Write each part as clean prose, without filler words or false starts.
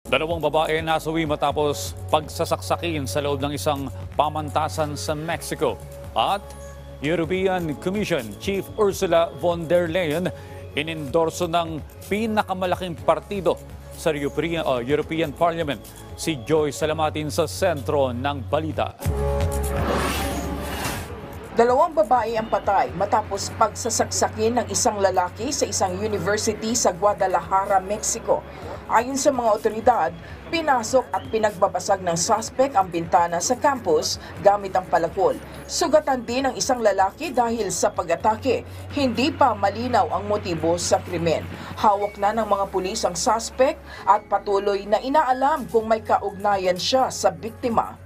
Dalawang babae nasawi matapos pagsasaksakin sa loob ng isang pamantasan sa Mexico. At European Commission Chief Ursula von der Leyen inendorso ng pinakamalaking partido sa European Parliament. Si Joy Salamatin sa sentro ng balita. Dalawang babae ang patay matapos pagsasaksakin ng isang lalaki sa isang university sa Guadalajara, Mexico. Ayon sa mga otoridad, pinasok at pinagbabasag ng suspect ang bintana sa campus gamit ang palakol. Sugatan din ang isang lalaki dahil sa pag-atake. Hindi pa malinaw ang motibo sa krimen. Hawak na ng mga pulis ang suspect at patuloy na inaalam kung may kaugnayan siya sa biktima.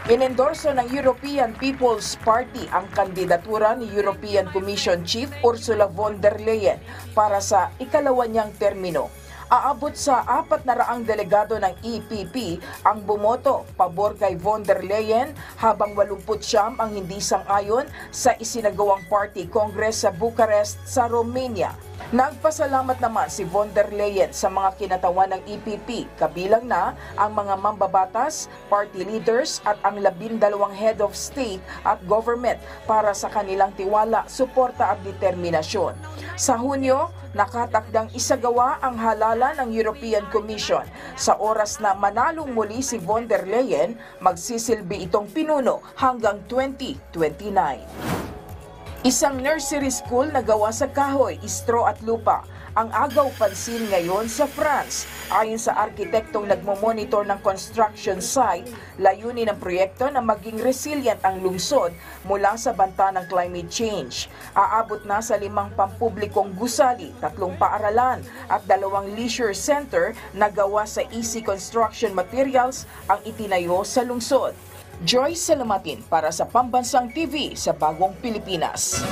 Inendorso ng European People's Party ang kandidatura ni European Commission Chief Ursula von der Leyen para sa ikalawa niyang termino. Aabot sa 400 delegado ng EPP ang bumoto pabor kay von der Leyen habang 89 ang hindi sang-ayon sa isinagawang party congress sa Bucharest sa Romania. Nagpasalamat naman si von der Leyen sa mga kinatawan ng EPP, kabilang na ang mga mambabatas, party leaders at ang 12 head of state at government para sa kanilang tiwala, suporta at determinasyon. Sa Hunyo, nakatakdang isagawa ang halalan ng European Commission. Sa oras na manalong muli si von der Leyen, magsisilbi itong pinuno hanggang 2029. Isang nursery school na gawa sa kahoy, straw at lupa ang agaw pansin ngayon sa France. Ayon sa arkitektong nagmomonitor ng construction site, layunin ng proyekto na maging resilient ang lungsod mula sa banta ng climate change. Aabot na sa 5 pampublikong gusali, 3 paaralan at 2 leisure center na gawa sa easy construction materials ang itinayo sa lungsod. Joy Salamatin para sa Pambansang TV sa Bagong Pilipinas.